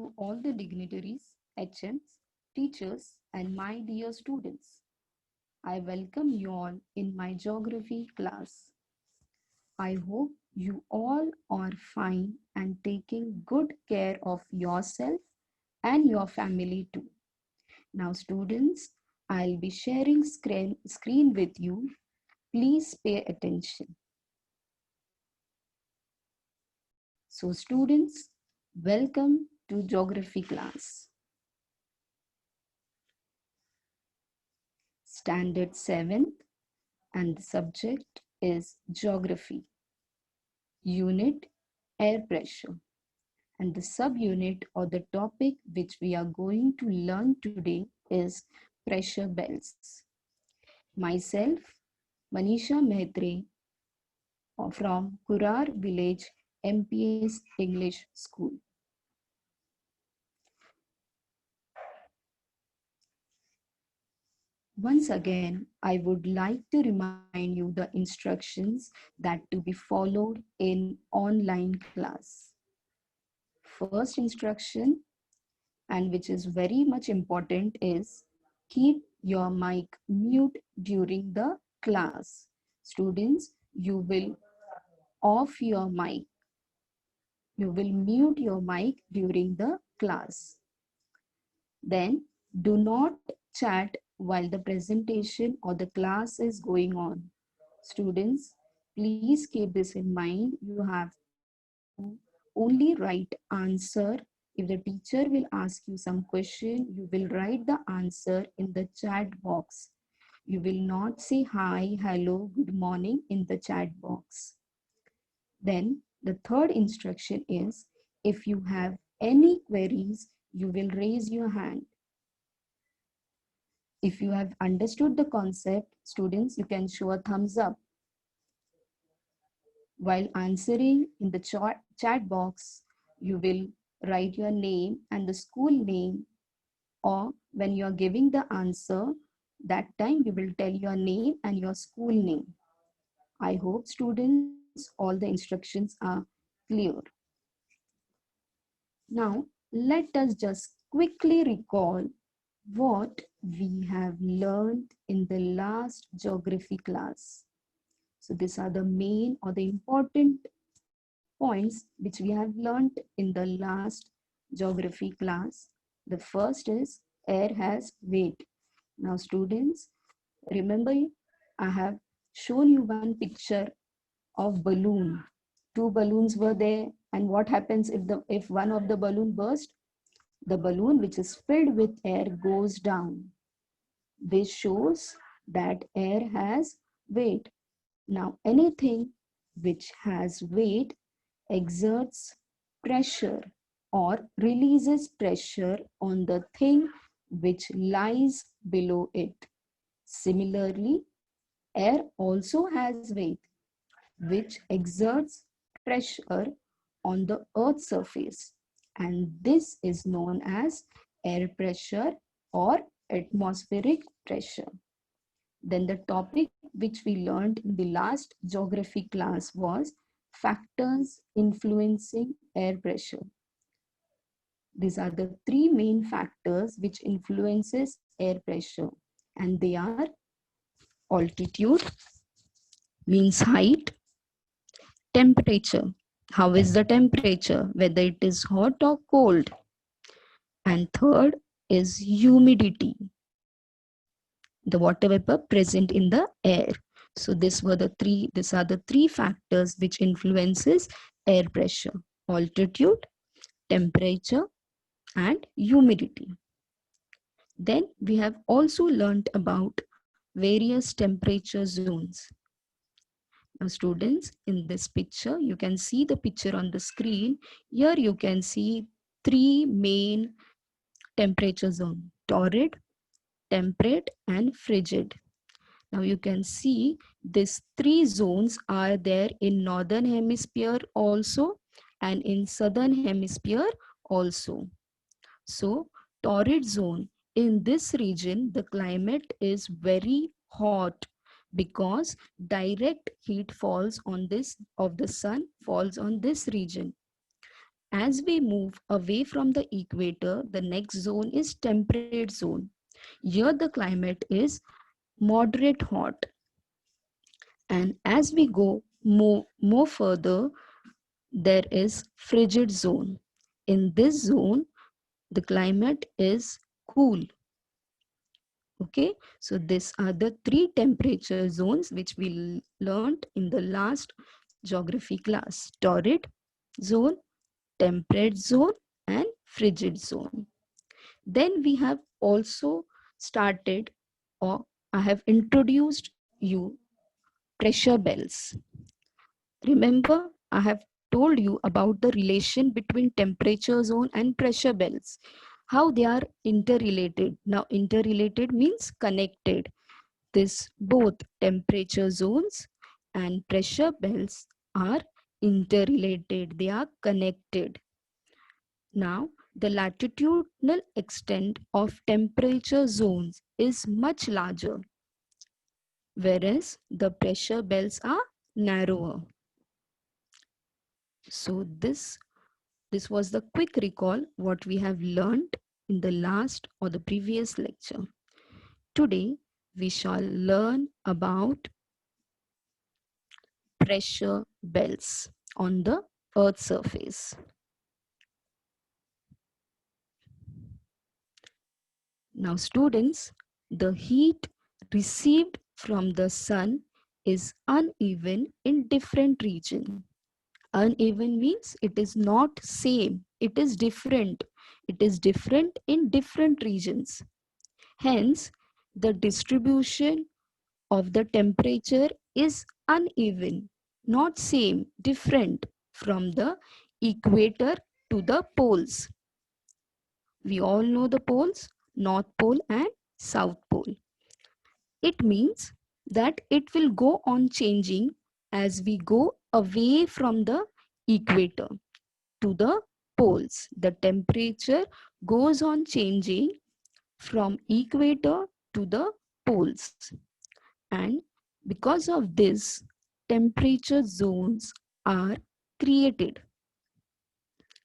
to all the dignitaries, HMs, teachers, and my dear students. I welcome you all in my geography class. I hope you all are fine and taking good care of yourself and your family too. Now, students, I'll be sharing screen with you. Please pay attention. So, students, welcome to geography class. Standard 7th, and the subject is geography. Unit air pressure. And the subunit or the topic which we are going to learn today is pressure belts. Myself, Manisha Mehtre from Kurar Village MPS English School. Once again, I would like to remind you the instructions that to be followed in online class. First instruction, and which is very much important, is keep your mic mute during the class. Students, you will off your mic. You will mute your mic during the class. Then do not chat while the presentation or the class is going on. Students, please keep this in mind. You have to only write answer. If the teacher will ask you some question, you will write the answer in the chat box. You will not say hi, hello, good morning in the chat box. Then the third instruction is, if you have any queries, you will raise your hand. If you have understood the concept, students, you can show a thumbs up. While answering in the chat box, you will write your name and the school name, or when you are giving the answer, that time you will tell your name and your school name. I hope students, all the instructions are clear. Now, let us just quickly recall what we have learned in the last geography class. So these are the main or the important points which we have learned in the last geography class. The first is air has weight. Now students, remember I have shown you one picture of balloon. Two balloons were there, and what happens if one of the balloon burst? The balloon which is filled with air goes down. This shows that air has weight. Now anything which has weight exerts pressure or releases pressure on the thing which lies below it. Similarly, air also has weight, which exerts pressure on the earth's surface, and this is known as air pressure or atmospheric pressure. Then the topic which we learned in the last geography class was factors influencing air pressure. These are the three main factors which influences air pressure, and they are altitude, means height, temperature, how is the temperature, whether it is hot or cold, and third is humidity, the water vapor present in the air. So these are the three factors which influences air pressure: altitude, temperature, and humidity. Then we have also learned about various temperature zones. Now students, in this picture, you can see the picture on the screen. Here you can see three main temperature zones: torrid, temperate, and frigid. Now you can see these three zones are there in northern hemisphere also and in southern hemisphere also. So torrid zone, in this region the climate is very hot because direct heat falls on this of the sun falls on this region. as we move away from the equator, the next zone is temperate zone. Here the climate is moderate hot. And as we go more further, there is frigid zone. In this zone, the climate is cool. Okay, so these are the three temperature zones which we learned in the last geography class: torrid zone, temperate zone, and frigid zone. Then we have also started, or I have introduced you pressure belts. Remember, I have told you about the relation between temperature zone and pressure belts, how they are interrelated. Now, interrelated means connected. This both temperature zones and pressure belts are interrelated, they are connected. Now, the latitudinal extent of temperature zones is much larger, whereas the pressure belts are narrower. So this was the quick recall what we have learned in the last or the previous lecture. Today we shall learn about pressure belts on the earth's surface. Now students, the heat received from the sun is uneven in different regions. Uneven means it is not same, it is different. It is different in different regions. Hence, the distribution of the temperature is uneven, not same, different from the equator to the poles. We all know the poles, North Pole and South Pole. It means that it will go on changing as we go away from the equator to the poles. The temperature goes on changing from equator to the poles. And because of this, temperature zones are created.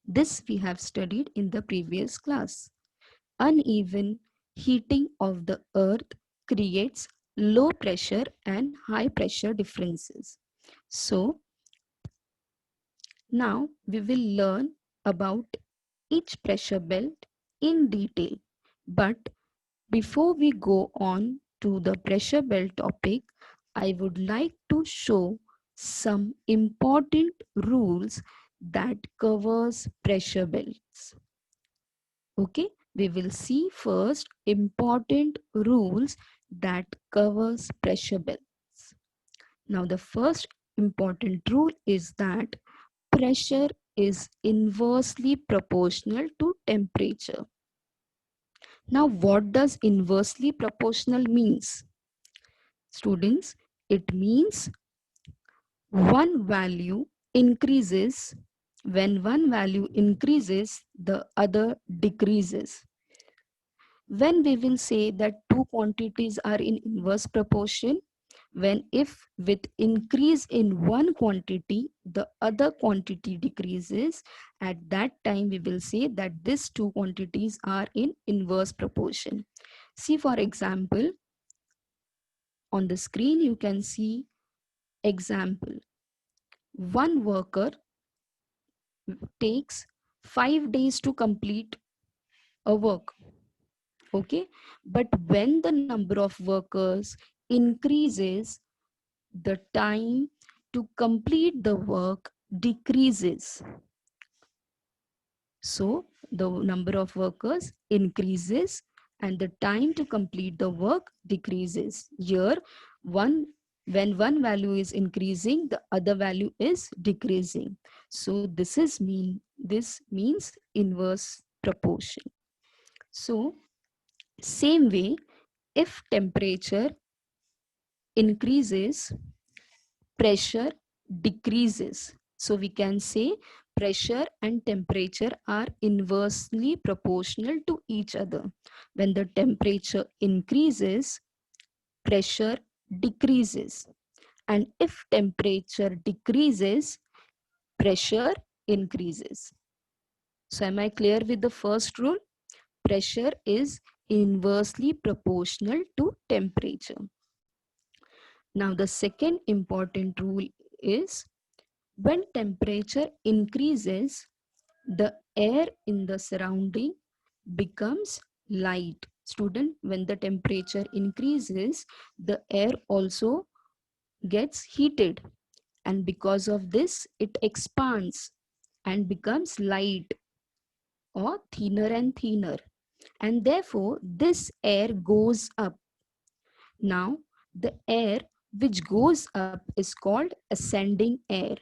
This we have studied in the previous class. Uneven heating of the earth creates low pressure and high pressure differences. So now we will learn about each pressure belt in detail. But before we go on to the pressure belt topic, I would like to show some important rules that covers pressure belts. Okay, we will see first important rules that covers pressure belts. Now the first important rule is that pressure is inversely proportional to temperature. Now what does inversely proportional means? Students, it means one value increases. When one value increases, the other decreases. When we will say that two quantities are in inverse proportion, when if with increase in one quantity, the other quantity decreases, at that time we will say that these two quantities are in inverse proportion. See, for example, on the screen you can see example. One worker takes 5 days to complete a work. Okay, but when the number of workers increases, the time to complete the work decreases. So the number of workers increases and the time to complete the work decreases. Here, when one value is increasing, the other value is decreasing. So this means inverse proportion. So same way, if temperature increases, pressure decreases. So we can say pressure and temperature are inversely proportional to each other. When the temperature increases, pressure decreases. And if temperature decreases, pressure increases. So am I clear with the first rule? Pressure is inversely proportional to temperature. Now the second important rule is when temperature increases, the air in the surrounding becomes light. Student, when the temperature increases, the air also gets heated, and because of this it expands and becomes light or thinner and thinner, and therefore this air goes up. Now the air which goes up is called ascending air.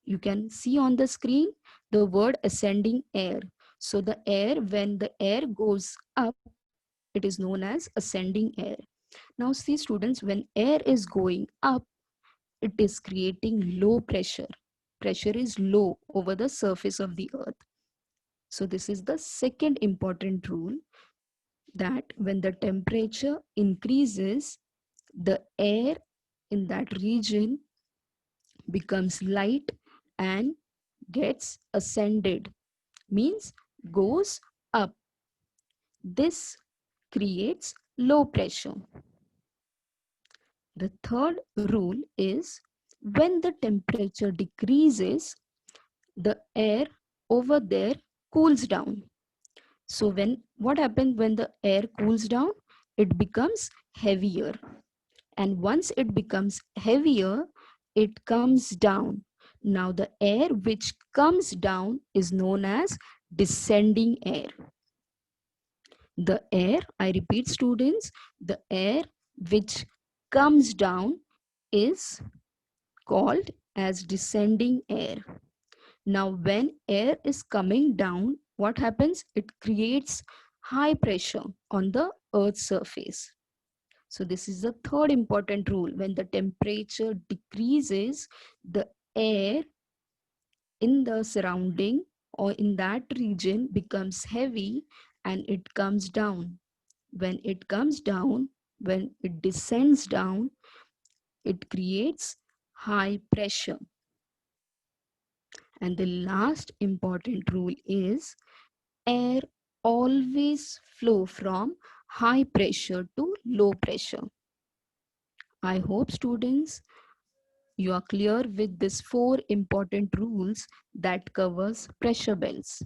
You can see on the screen the word ascending air. So the air, when the air goes up, it is known as ascending air. Now see students, when air is going up, it is creating low pressure. Pressure is low over the surface of the earth. So this is the second important rule, that when the temperature increases, the air in that region becomes light and gets ascended, means goes up. This creates low pressure. The third rule is when the temperature decreases, the air over there cools down. So when what happens when the air cools down? It becomes heavier. And once it becomes heavier, it comes down. Now the air which comes down is known as descending air. The air, I repeat students, the air which comes down is called as descending air. Now when air is coming down, what happens? It creates high pressure on the earth's surface. So this is the third important rule. When the temperature decreases, the air in the surrounding or in that region becomes heavy and it comes down. When it comes down, when it descends down, it creates high pressure. And the last important rule is air always flow from high pressure to low pressure. I hope students you are clear with these four important rules that covers pressure belts.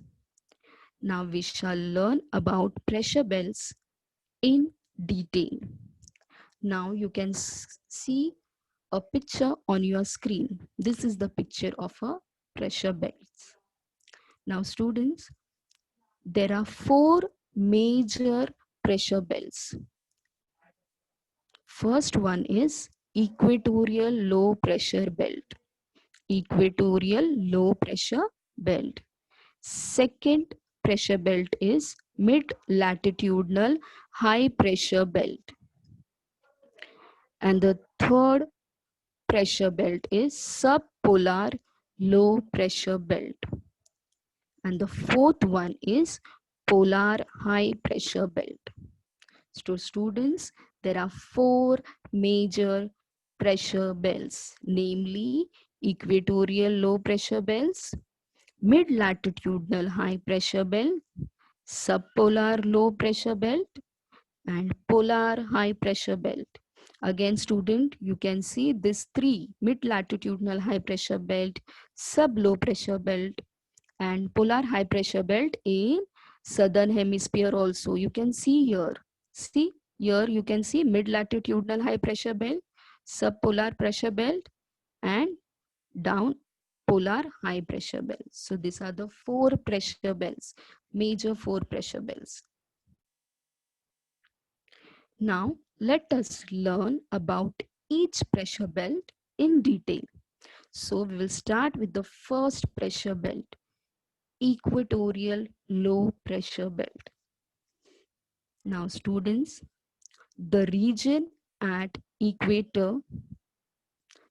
Now we shall learn about pressure belts in detail. Now you can see a picture on your screen. This is the picture of a pressure belt. Now students, there are four major pressure belts. First one is equatorial low pressure belt. Equatorial low pressure belt. Second pressure belt is mid latitudinal high pressure belt. And the third pressure belt is subpolar low pressure belt. And the fourth one is polar high pressure belt. So students, there are four major pressure belts, namely equatorial low pressure belts, mid latitudinal high pressure belt, subpolar low pressure belt, and polar high pressure belt. Again student, you can see this three: mid latitudinal high pressure belt, sub low pressure belt, and polar high pressure belt in southern hemisphere also. You can see here. See here you can see mid latitudinal high pressure belt, subpolar pressure belt, and down polar high pressure belts. So these are the four pressure belts, major four pressure belts. Now let us learn about each pressure belt in detail. So we will start with the first pressure belt, equatorial low pressure belt. Now students, the region at equator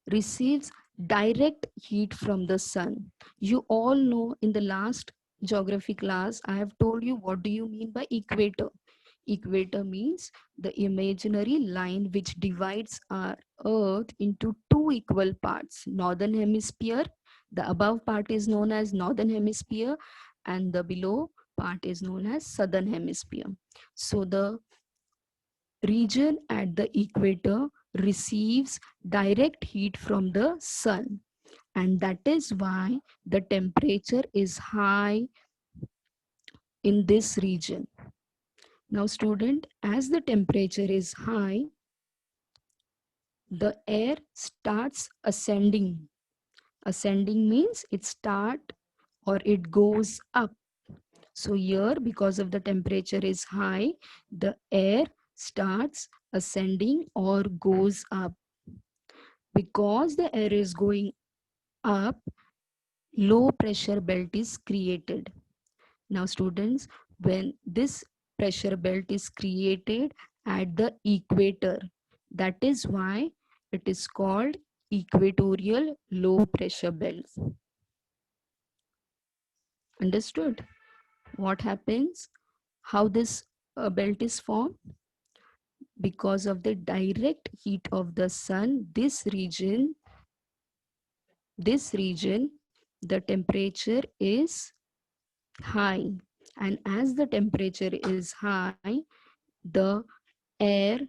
receives direct heat from the sun. You all know in the last geography class, I have told you what do you mean by equator. Equator means the imaginary line which divides our earth into two equal parts. Northern hemisphere, the above part is known as northern hemisphere, and the below part is known as southern hemisphere. So the region at the equator receives direct heat from the sun, and that is why the temperature is high in this region. Now student, as the temperature is high, the air starts ascending. Ascending means it start or it goes up. So here, because of the temperature is high, the air starts ascending or goes up. Because the air is going up, low pressure belt is created. Now students, when this pressure belt is created at the equator, that is why it is called equatorial low pressure belt. Understood? What happens? How this belt is formed? Because of the direct heat of the sun, this region, the temperature is high, and as the temperature is high, the air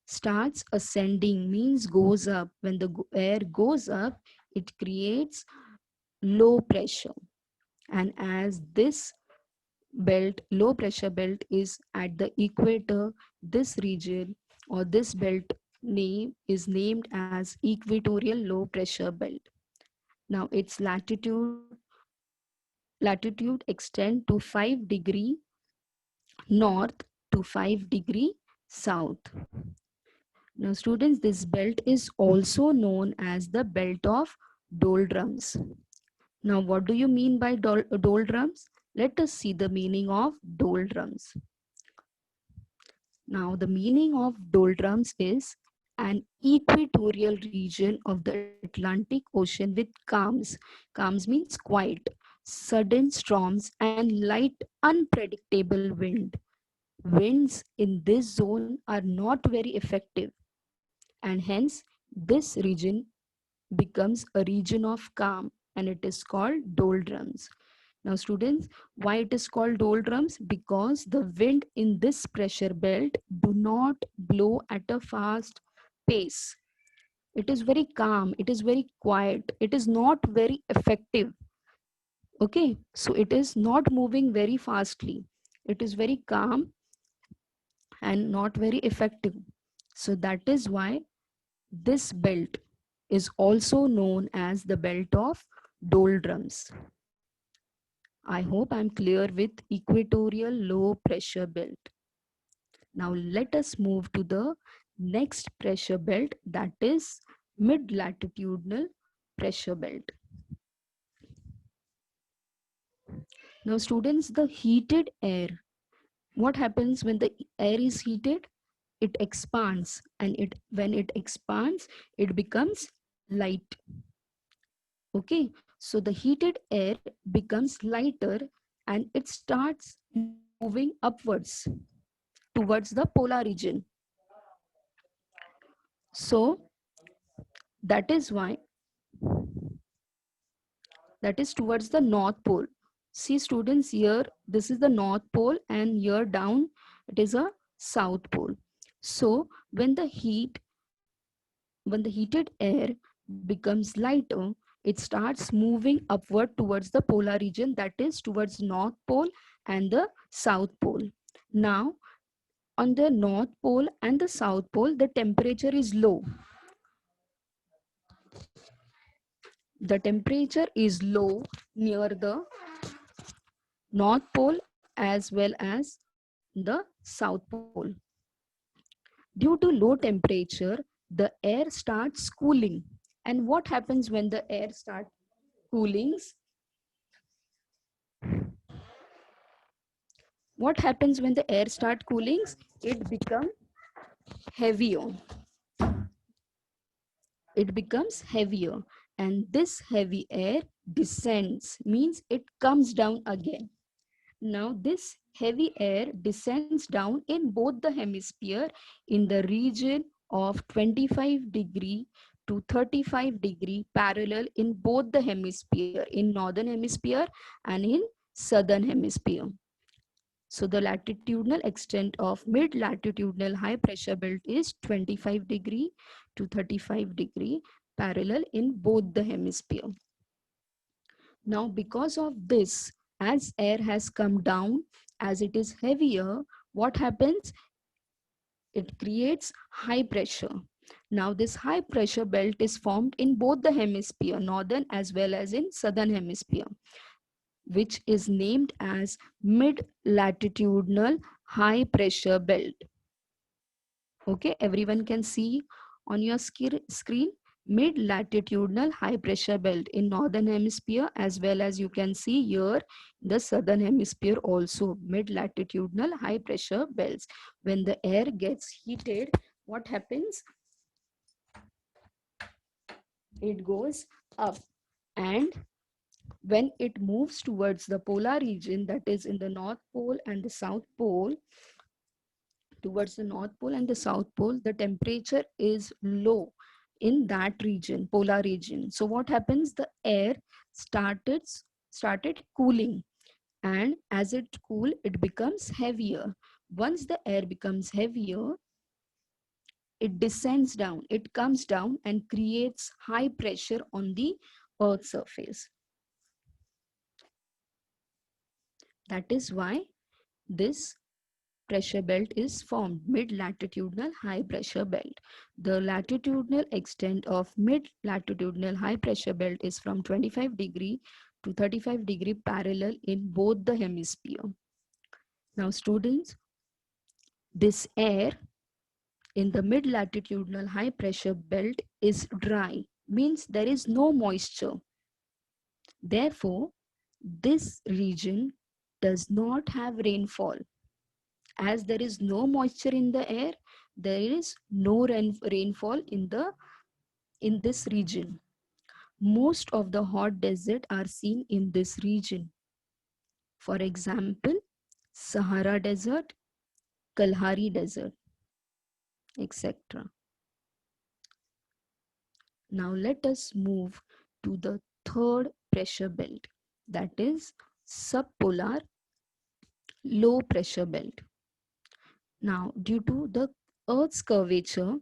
starts ascending, means goes up. When the air goes up, it creates low pressure, and as this belt, low pressure belt, is at the equator, this region or this belt name is named as equatorial low pressure belt. Now its latitude extend to 5 degree north to 5 degree south. Now students, this belt is also known as the belt of doldrums. Now what do you mean by doldrums? Let us see the meaning of doldrums. Now, the meaning of doldrums is an equatorial region of the Atlantic Ocean with calms. Calms means quiet, sudden storms, and light, unpredictable wind. Winds in this zone are not very effective, and hence, this region becomes a region of calm, and it is called doldrums. Now students, why it is called doldrums? Because the wind in this pressure belt do not blow at a fast pace. It is very calm, it is very quiet, it is not very effective. Okay, so it is not moving very fastly. It is very calm and not very effective. So that is why this belt is also known as the belt of doldrums. I hope I'm clear with equatorial low pressure belt. Now let us move to the next pressure belt, that is mid latitudinal pressure belt. Now students, the heated air, what happens when the air is heated? It expands, and when it expands, it becomes light. Okay, so the heated air becomes lighter and it starts moving upwards towards the polar region. So that is why, that is towards the north pole. See students, here this is the north pole and here down it is a south pole. So when the heated air becomes lighter, it starts moving upward towards the polar region, that is towards north pole and the south pole. Now on the north pole and the south pole, the temperature is low. The temperature is low near the north pole as well as the south pole. Due to low temperature, the air starts cooling. And what happens when the air starts cooling? What happens when the air starts cooling? It becomes heavier. It becomes heavier, and this heavy air descends, means it comes down again. Now this heavy air descends down in both the hemisphere in the region of 25 degree to 35 degree parallel in both the hemisphere, in northern hemisphere and in southern hemisphere. So the latitudinal extent of mid-latitudinal high pressure belt is 25 degree to 35 degree parallel in both the hemisphere. Now because of this, as air has come down, as it is heavier, what happens? It creates high pressure. Now this high pressure belt is formed in both the hemisphere, northern as well as in southern hemisphere, which is named as mid-latitudinal high pressure belt. Okay, everyone can see on your screen mid-latitudinal high pressure belt in northern hemisphere, as well as you can see here the southern hemisphere also mid-latitudinal high pressure belts. When the air gets heated, what happens? It goes up, and when it moves towards the polar region, that is in the north pole and the south pole, towards the north pole and the south pole, the temperature is low in that region, polar region. So what happens? The air started started cooling, and as it cool, it becomes heavier. Once the air becomes heavier, it descends down, it comes down and creates high pressure on the earth surface. That is why this pressure belt is formed, mid-latitudinal high pressure belt. The latitudinal extent of mid-latitudinal high pressure belt is from 25 degree to 35 degree parallel in both the hemisphere. Now students, this air in the mid-latitudinal high pressure belt is dry, means there is no moisture. Therefore, this region does not have rainfall. As there is no moisture in the air, there is no rainfall in this region. Most of the hot desert are seen in this region. For example, Sahara Desert, Kalahari Desert, etc. Now let us move to the third pressure belt, that is subpolar low pressure belt. Now, due to the Earth's curvature,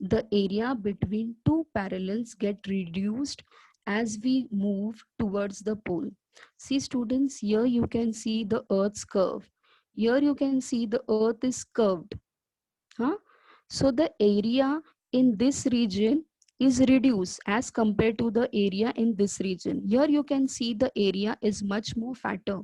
the area between two parallels get reduced as we move towards the pole. See students, here you can see the Earth's curve. Here you can see the Earth is curved. Huh? So the area in this region is reduced as compared to the area in this region. Here you can see the area is much more fatter.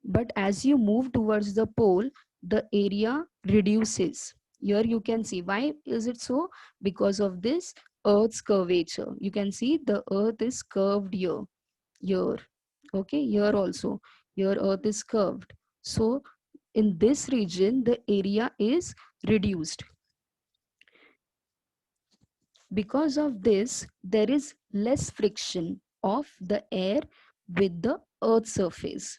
But as you move towards the pole, the area reduces. Here you can see, why is it so? Because of this Earth's curvature. You can see the Earth is curved here. Okay, here also. Here Earth is curved. So in this region, the area is reduced. Because of this, there is less friction of the air with the Earth's surface.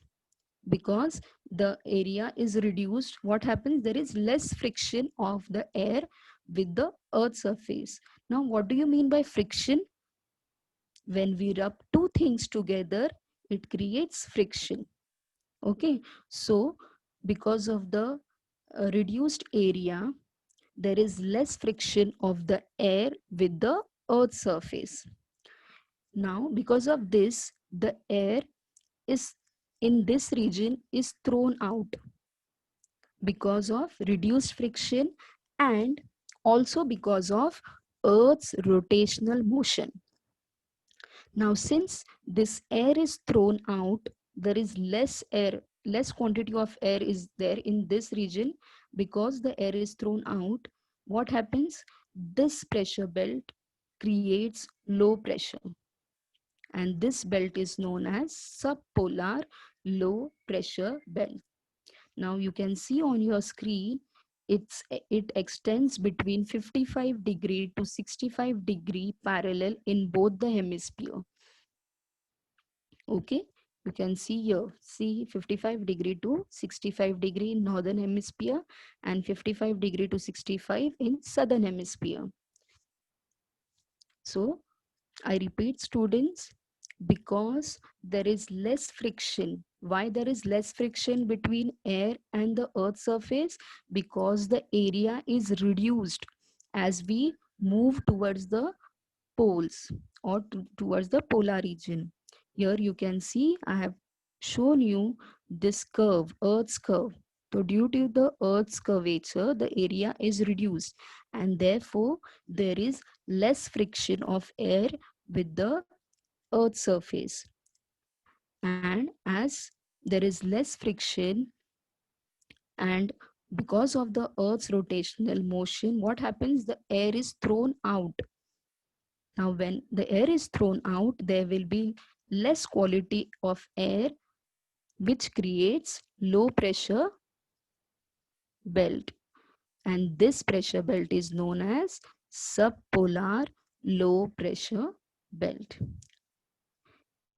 Because the area is reduced, what happens? There is less friction of the air with the Earth's surface. Now, what do you mean by friction? When we rub two things together, it creates friction. Okay, so because of the reduced area, there is less friction of the air with the Earth's surface. Now, because of this, the air is in this region is thrown out because of reduced friction and also because of Earth's rotational motion. Now, since this air is thrown out, there is less air, less quantity of air is there in this region. Because the air is thrown out, what happens? This pressure belt creates low pressure, and this belt is known as subpolar low pressure belt. Now you can see on your screen, it extends between 55 degree to 65 degree parallel in both the hemisphere. Okay, you can see here, see 55 degree to 65 degree in northern hemisphere and 55 degree to 65 in southern hemisphere. So I repeat, students, because there is less friction. Why there is less friction between air and the earth surface? Because the area is reduced as we move towards the poles or towards the polar region. Here you can see I have shown you this curve, earth's curve. So due to the earth's curvature, the area is reduced, and therefore there is less friction of air with the earth's surface. And as there is less friction, and because of the earth's rotational motion, what happens? The air is thrown out. Now when the air is thrown out, there will be less quality of air, which creates low pressure belt, and this pressure belt is known as subpolar low pressure belt.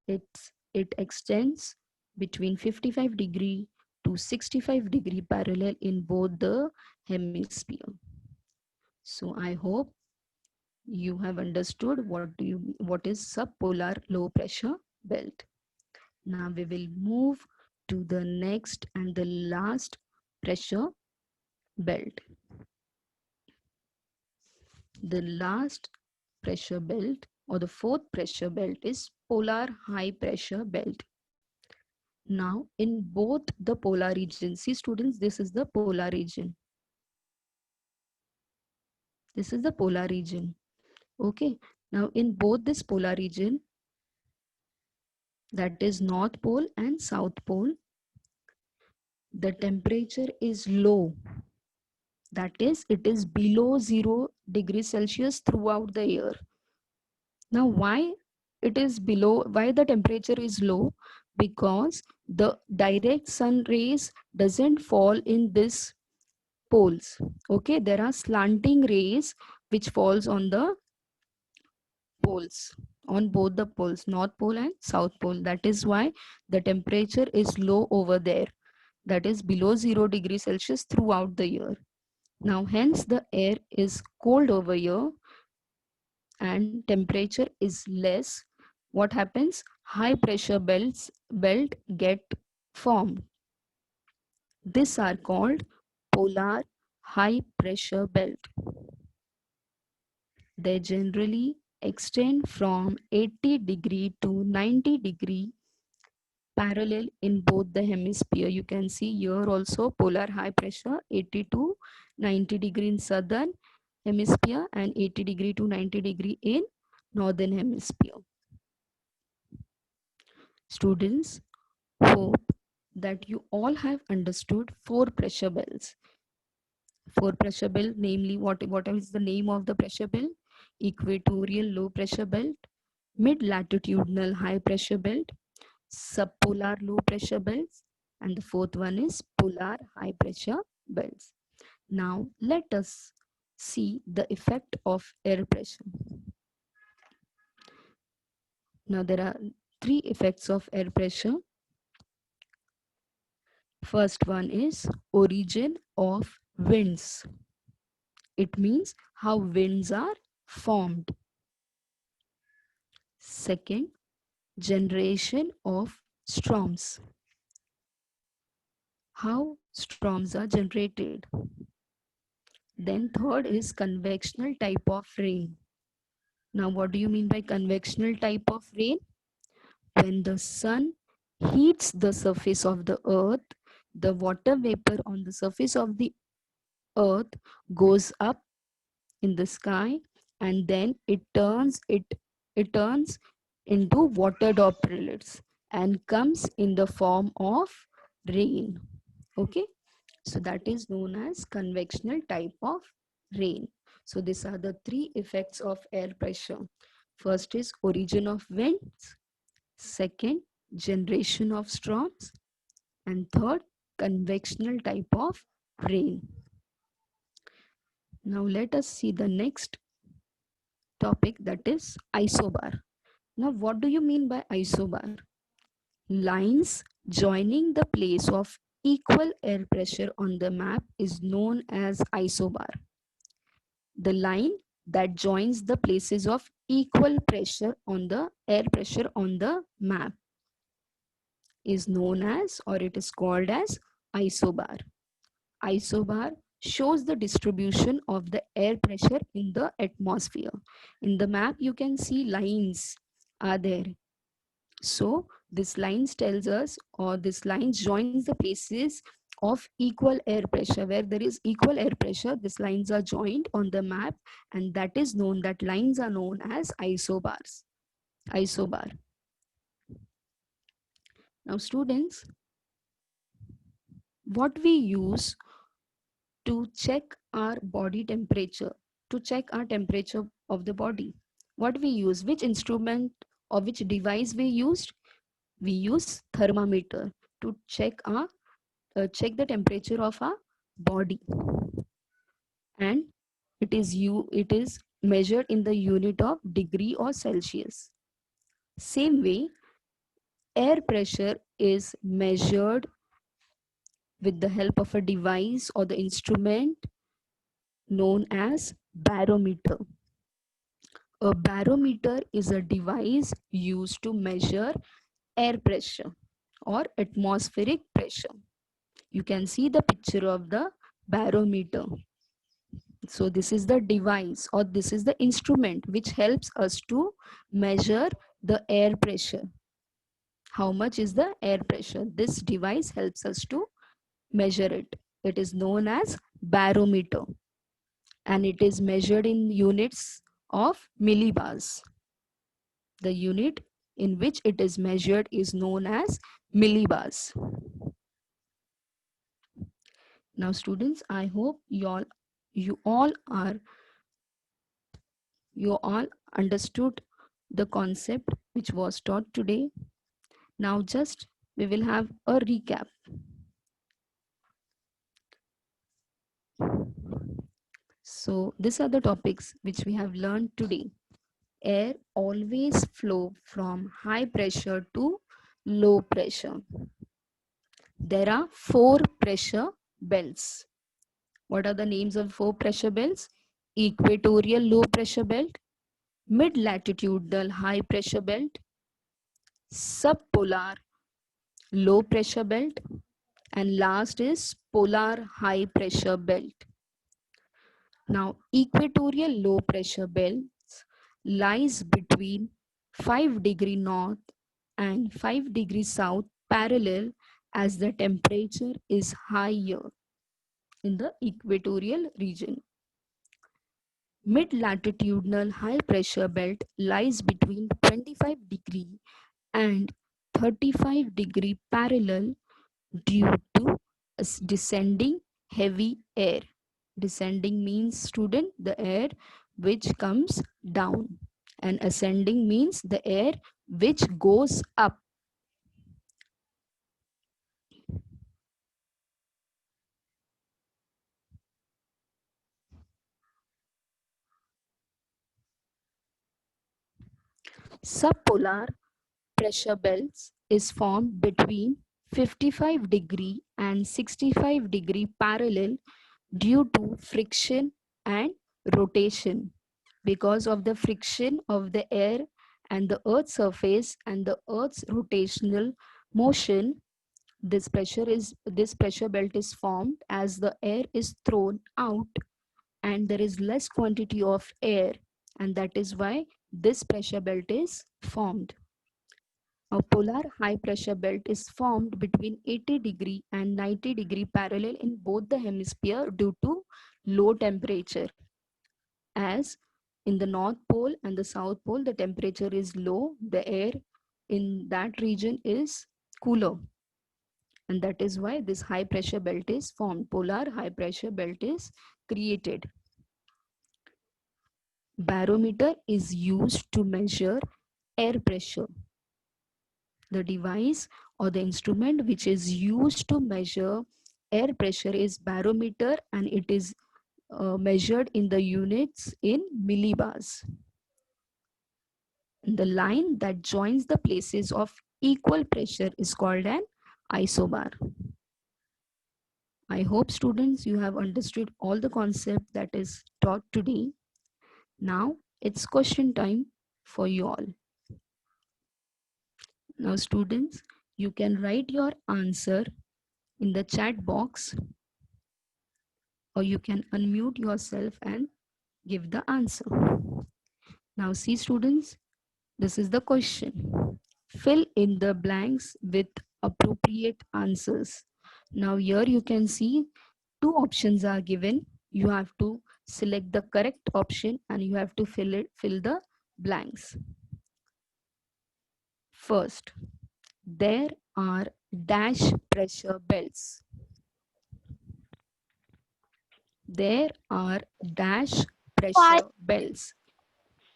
It extends between 55° to 65° parallel in both the hemisphere. So I hope you have understood what is subpolar low pressure belt. Now we will move to the next and the last pressure belt. The last pressure belt or the fourth pressure belt is polar high pressure belt. Now in both the polar regions, see students, this is the polar region. This is the polar region. Okay. Now in both this polar region, that is North Pole and South Pole, the temperature is low. That is, it is below 0 degrees Celsius throughout the year. Now, why it is below, why the temperature is low? Because the direct sun rays doesn't fall in this poles. Okay, there are slanting rays which falls on the poles, on both the poles, North Pole and South Pole. That is why the temperature is low over there. That is below 0 degrees Celsius throughout the year. Now, hence the air is cold over here and temperature is less. What happens? High pressure belt get formed. These are called polar high pressure belt. They generally extend from 80° to 90° parallel in both the hemisphere. You can see here also polar high pressure 80 to 90° in southern hemisphere and 80° to 90° in northern hemisphere. Students, hope that you all have understood four pressure belts. Four pressure belt, namely what is the name of the pressure belt? Equatorial low pressure belt, mid latitudinal high pressure belt, subpolar low pressure belts, and the fourth one is polar high pressure belts. Now let us see the effect of air pressure. Now there are three effects of air pressure. First one is origin of winds. It means how winds are formed. Second, generation of storms. How storms are generated. Then third is convectional type of rain. Now what do you mean by convectional type of rain? When the sun heats the surface of the earth, the water vapor on the surface of the earth goes up in the sky, and then it turns into water droplets and comes in the form of rain. Okay, so that is known as convectional type of rain. So these are the three effects of air pressure. First is origin of winds, second generation of storms, and third convectional type of rain. Now let us see the next topic, that is isobar. Now what do you mean by isobar? Lines joining the place of equal air pressure on the map is known as isobar. The line that joins the places of equal pressure on the air pressure on the map is known as, or it is called as, isobar. Isobar shows the distribution of the air pressure in the atmosphere. In the map, you can see lines are there. So this lines tells us, or this lines joins the places of equal air pressure. Where there is equal air pressure, these lines are joined on the map, and that is known, that lines are known as isobars. Isobar. Now students, what we use to check our body temperature, to check our temperature of the body, what we use, which instrument or which device we used? We use thermometer to check the temperature of our body, and it is measured in the unit of degree or Celsius. Same way, air pressure is measured with the help of a device or the instrument known as barometer. A barometer is a device used to measure air pressure or atmospheric pressure. You can see the picture of the barometer. So this is the device, or this is the instrument which helps us to measure the air pressure. How much is the air pressure? This device helps us to measure it. It is known as barometer, and it is measured in units of millibars. The unit in which it is measured is known as millibars. Now students, I hope you all are you all understood the concept which was taught today. Now just we will have a recap. So these are the topics which we have learned today. Air always flow from high pressure to low pressure. There are 4 pressure belts. What are the names of 4 pressure belts? Equatorial low pressure belt, mid latitudinal high pressure belt, subpolar low pressure belt, and last is polar high pressure belt. Now, equatorial low pressure belts lies between 5° north and 5° south parallel as the temperature is higher in the equatorial region. Mid-latitudinal high pressure belt lies between 25° and 35° parallel due to descending heavy air. Descending means, student, the air which comes down, and ascending means the air which goes up. Subpolar pressure belts is formed between 55° and 65° parallel due to friction and rotation. Because of the friction of the air and the earth's surface and the earth's rotational motion, this pressure belt is formed as the air is thrown out and there is less quantity of air, and that is why this pressure belt is formed. A polar high pressure belt is formed between 80° and 90° parallel in both the hemisphere due to low temperature. As in the North Pole and the South Pole, the temperature is low, the air in that region is cooler. And that is why this high pressure belt is formed. Polar high pressure belt is created. Barometer is used to measure air pressure. The device or the instrument which is used to measure air pressure is barometer, and it is measured in the units in millibars. The line that joins the places of equal pressure is called an isobar. I hope students you have understood all the concept that is taught today. Now it's question time. for you all. Now students, you can write your answer in the chat box, or you can unmute yourself and give the answer. Now see students, this is the question. Fill in the blanks with appropriate answers. Now here you can see two options are given. You have to select the correct option and you have to fill the blanks. First, there are dash pressure belts. There are dash pressure belts.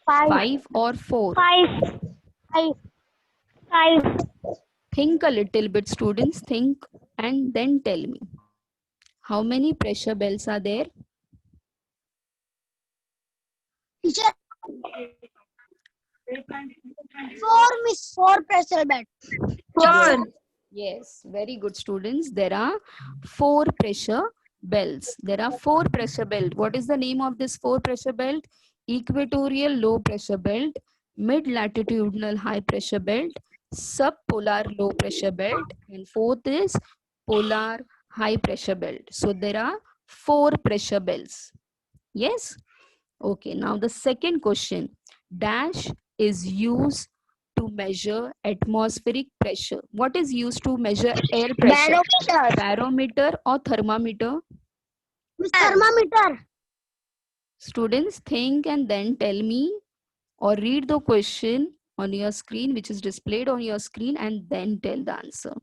Five. 5 or 4? Five. Five. Five. Think a little bit, students. Think and then tell me. How many pressure belts are there? Teacher. Four, miss. Four pressure bed. Four. Yes, very good students. There are 4 pressure belts. There are 4 pressure belt. What is the name of this 4 pressure belt? Equatorial low pressure belt, mid latitudinal high pressure belt, subpolar low pressure belt, and fourth is polar high pressure belt. So there are 4 pressure belts. Yes. Okay, now the second question. Dash is used to measure atmospheric pressure. What is used to measure air pressure? Barometer. Barometer or thermometer? Thermometer. Students, think and then tell me, or read the question on your screen, which is displayed on your screen, and then tell the answer.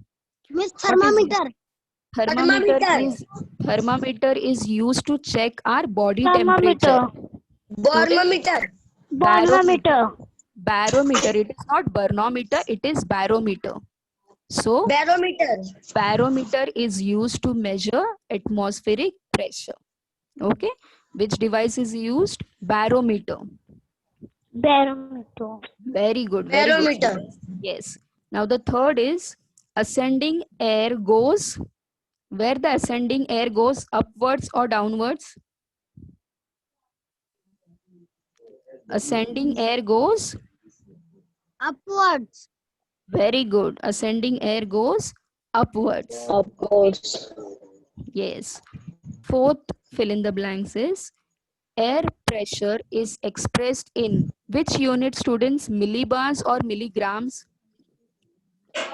Miss, What is it? thermometer. Thermometer is used to check our body Thermometer. temperature. Students, Barometer. barometer. It is not barometer, it is barometer. So barometer is used to measure atmospheric pressure. Okay, which device is used? Barometer. Barometer. Very good, very good students. Yes. Now the third is ascending air goes where? The ascending air goes upwards or downwards? Ascending air goes Upwards. very good. Ascending air goes upwards. Yes. Fourth fill in the blanks is air pressure is expressed in which unit, students? Millibars or milligrams?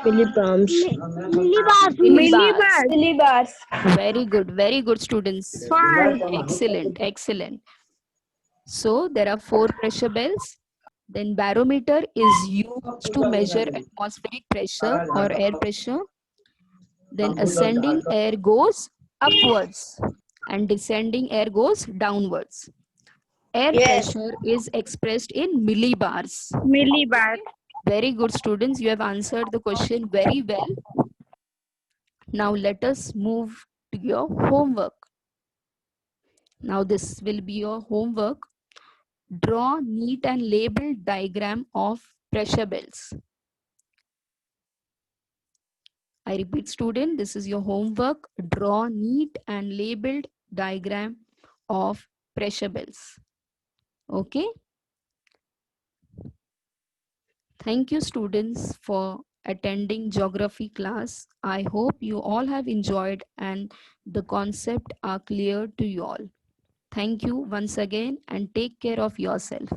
Millibars. Millibars. Very good students. Excellent, excellent. So there are 4 pressure belts. Then barometer is used to measure atmospheric pressure or air pressure. Then ascending air goes upwards and descending air goes downwards. Air pressure is expressed in millibars. Very good students, you have answered the question very well. Now let us move to your homework. Now this will be your homework. Draw neat and labeled diagram of pressure belts. I repeat student, this is your homework. Draw neat and labeled diagram of pressure belts. Okay. Thank you students for attending geography class. I hope you all have enjoyed and the concept are clear to you all. Thank you once again and take care of yourself.